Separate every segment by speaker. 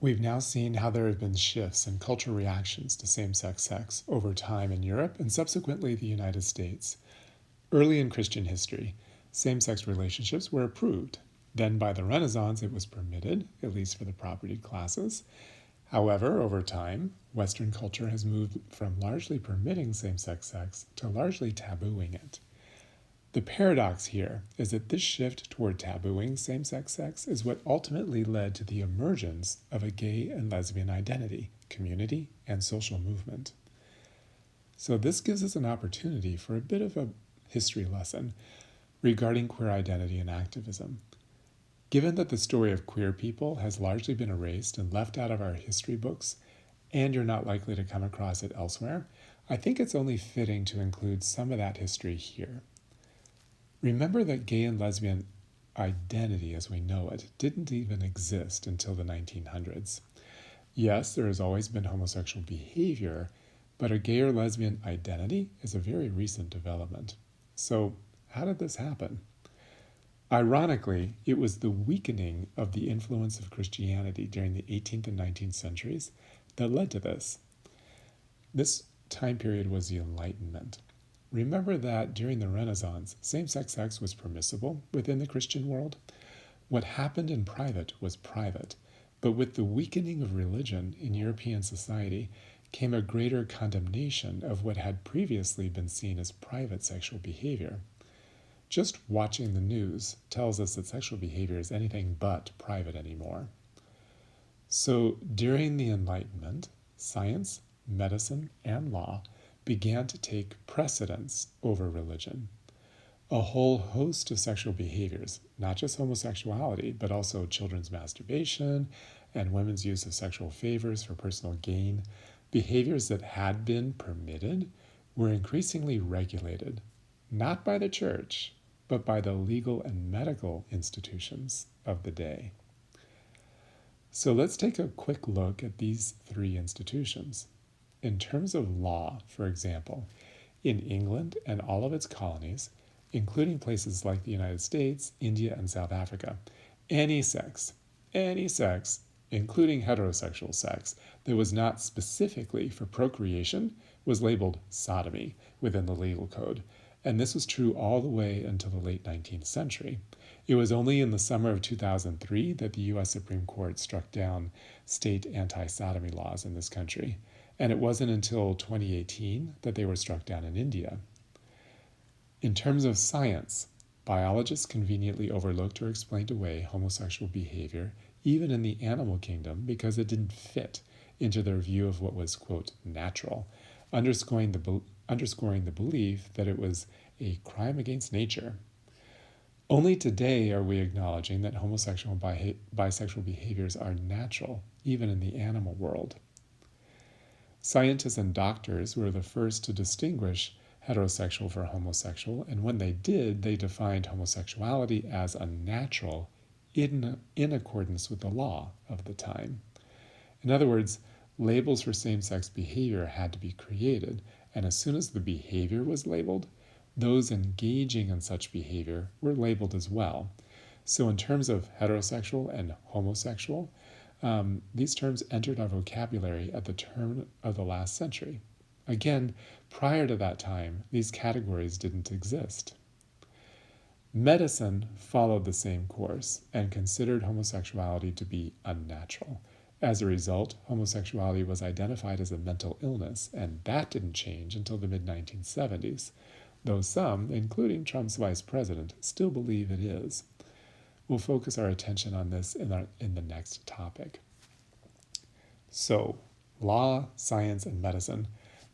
Speaker 1: We've now seen how there have been shifts in cultural reactions to same-sex sex over time in Europe and subsequently the United States. Early in Christian history, same-sex relationships were approved. Then by the Renaissance, it was permitted, at least for the propertied classes. However, over time, Western culture has moved from largely permitting same-sex sex to largely tabooing it. The paradox here is that this shift toward tabooing same-sex sex is what ultimately led to the emergence of a gay and lesbian identity, community, and social movement. So this gives us an opportunity for a bit of a history lesson regarding queer identity and activism. Given that the story of queer people has largely been erased and left out of our history books, and you're not likely to come across it elsewhere, I think it's only fitting to include some of that history here. Remember that gay and lesbian identity as we know it didn't even exist until the 1900s. Yes, there has always been homosexual behavior, but a gay or lesbian identity is a very recent development. So, how did this happen? Ironically, it was the weakening of the influence of Christianity during the 18th and 19th centuries that led to this. This time period was the Enlightenment. Remember that during the Renaissance, same-sex sex was permissible within the Christian world. What happened in private was private, but with the weakening of religion in European society came a greater condemnation of what had previously been seen as private sexual behavior. Just watching the news tells us that sexual behavior is anything but private anymore. So during the Enlightenment, science, medicine, and law began to take precedence over religion. A whole host of sexual behaviors, not just homosexuality, but also children's masturbation and women's use of sexual favors for personal gain, behaviors that had been permitted were increasingly regulated, not by the church, but by the legal and medical institutions of the day. So let's take a quick look at these three institutions. In terms of law, for example, in England and all of its colonies, including places like the United States, India, and South Africa, any sex, including heterosexual sex, that was not specifically for procreation was labeled sodomy within the legal code, and this was true all the way until the late 19th century. It was only in the summer of 2003 that the U.S. Supreme Court struck down state anti-sodomy laws in this country. And it wasn't until 2018 that they were struck down in India. In terms of science, biologists conveniently overlooked or explained away homosexual behavior, even in the animal kingdom, because it didn't fit into their view of what was, quote, natural, underscoring the belief that it was a crime against nature. Only today are we acknowledging that homosexual and bisexual behaviors are natural, even in the animal world. Scientists and doctors were the first to distinguish heterosexual from homosexual, and when they did, they defined homosexuality as unnatural in accordance with the law of the time. In other words, labels for same-sex behavior had to be created, and as soon as the behavior was labeled, those engaging in such behavior were labeled as well. So in terms of heterosexual and homosexual, these terms entered our vocabulary at the turn of the last century. Again, prior to that time, these categories didn't exist. Medicine followed the same course and considered homosexuality to be unnatural. As a result, homosexuality was identified as a mental illness, and that didn't change until the mid-1970s, though some, including Trump's vice president, still believe it is. We'll focus our attention on this in the next topic. So, law, science, and medicine,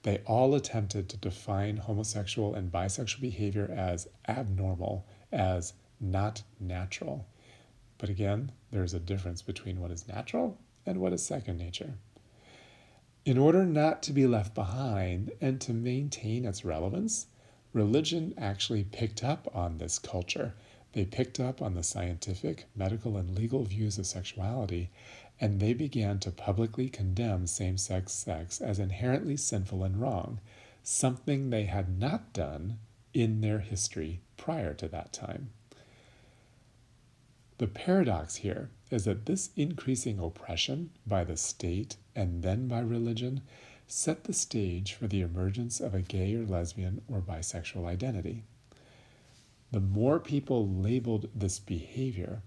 Speaker 1: they all attempted to define homosexual and bisexual behavior as abnormal, as not natural. But again, there's a difference between what is natural and what is second nature. In order not to be left behind and to maintain its relevance, religion actually picked up on this culture. They picked up on the scientific, medical, and legal views of sexuality, and they began to publicly condemn same-sex sex as inherently sinful and wrong, something they had not done in their history prior to that time. The paradox here is that this increasing oppression by the state and then by religion set the stage for the emergence of a gay or lesbian or bisexual identity. The more people labeled this behavior,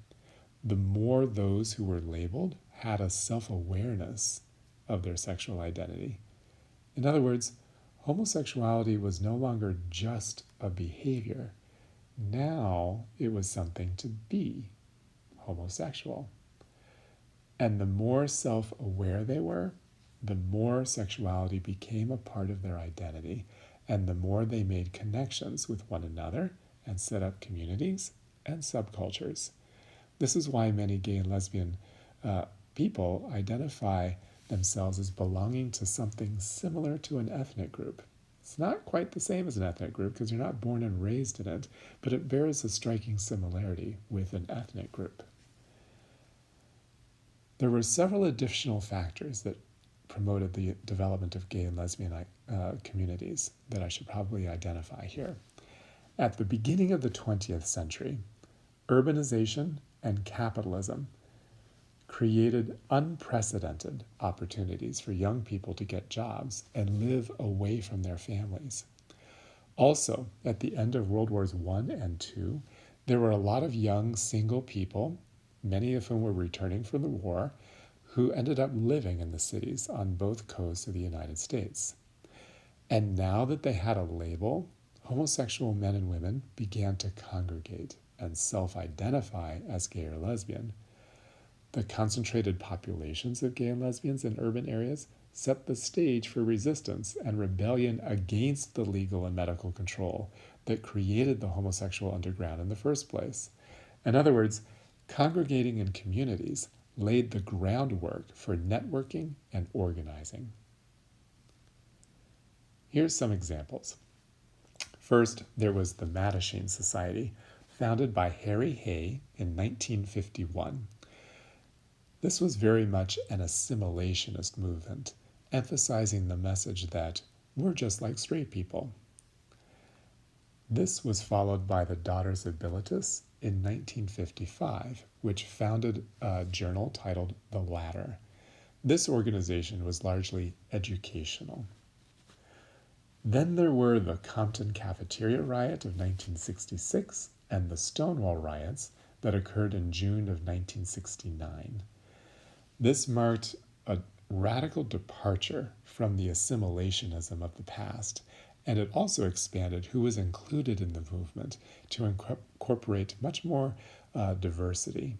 Speaker 1: the more those who were labeled had a self-awareness of their sexual identity. In other words, homosexuality was no longer just a behavior. Now it was something to be homosexual. And the more self-aware they were, the more sexuality became a part of their identity, and the more they made connections with one another and set up communities and subcultures. This is why many gay and lesbian people identify themselves as belonging to something similar to an ethnic group. It's not quite the same as an ethnic group because you're not born and raised in it, but it bears a striking similarity with an ethnic group. There were several additional factors that promoted the development of gay and lesbian communities that I should probably identify here. At the beginning of the 20th century, urbanization and capitalism created unprecedented opportunities for young people to get jobs and live away from their families. Also, at the end of World Wars I and II, there were a lot of young single people, many of whom were returning from the war, who ended up living in the cities on both coasts of the United States. And now that they had a label, homosexual men and women began to congregate and self-identify as gay or lesbian. The concentrated populations of gay and lesbians in urban areas set the stage for resistance and rebellion against the legal and medical control that created the homosexual underground in the first place. In other words, congregating in communities laid the groundwork for networking and organizing. Here's some examples. First, there was the Mattachine Society, founded by Harry Hay in 1951. This was very much an assimilationist movement, emphasizing the message that we're just like straight people. This was followed by the Daughters of Bilitis in 1955, which founded a journal titled The Ladder. This organization was largely educational. Then there were the Compton Cafeteria Riot of 1966 and the Stonewall Riots that occurred in June of 1969. This marked a radical departure from the assimilationism of the past, and it also expanded who was included in the movement to incorporate much more diversity.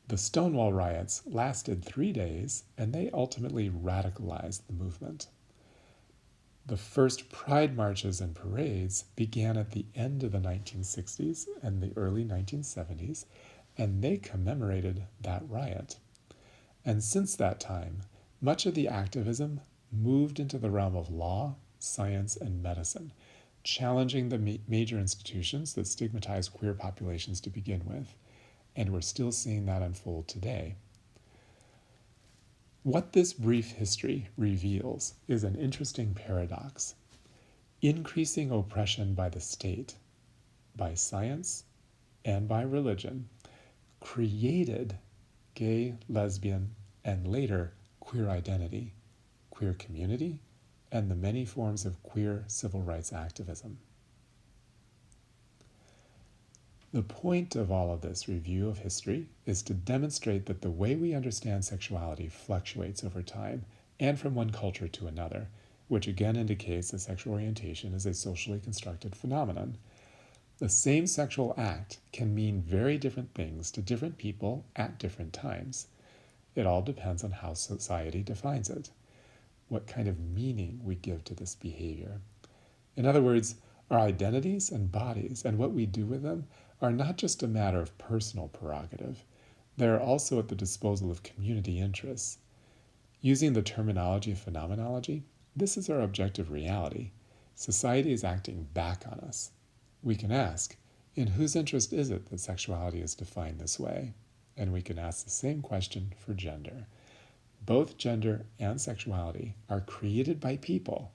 Speaker 1: The Stonewall Riots lasted 3 days, and they ultimately radicalized the movement. The first pride marches and parades began at the end of the 1960s and the early 1970s, and they commemorated that riot. And since that time, much of the activism moved into the realm of law, science, and medicine, challenging the major institutions that stigmatize queer populations to begin with, and we're still seeing that unfold today. What this brief history reveals is an interesting paradox. Increasing oppression by the state, by science, and by religion created gay, lesbian, and later queer identity, queer community, and the many forms of queer civil rights activism. The point of all of this review of history is to demonstrate that the way we understand sexuality fluctuates over time and from one culture to another, which again indicates that sexual orientation is a socially constructed phenomenon. The same sexual act can mean very different things to different people at different times. It all depends on how society defines it, what kind of meaning we give to this behavior. In other words, our identities and bodies and what we do with them are not just a matter of personal prerogative. They are also at the disposal of community interests. Using the terminology of phenomenology, this is our objective reality. Society is acting back on us. We can ask, in whose interest is it that sexuality is defined this way? And we can ask the same question for gender. Both gender and sexuality are created by people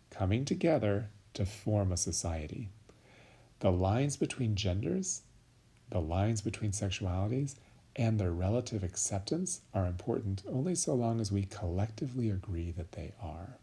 Speaker 1: coming together to form a society. The lines between genders The lines between sexualities and their relative acceptance are important only so long as we collectively agree that they are.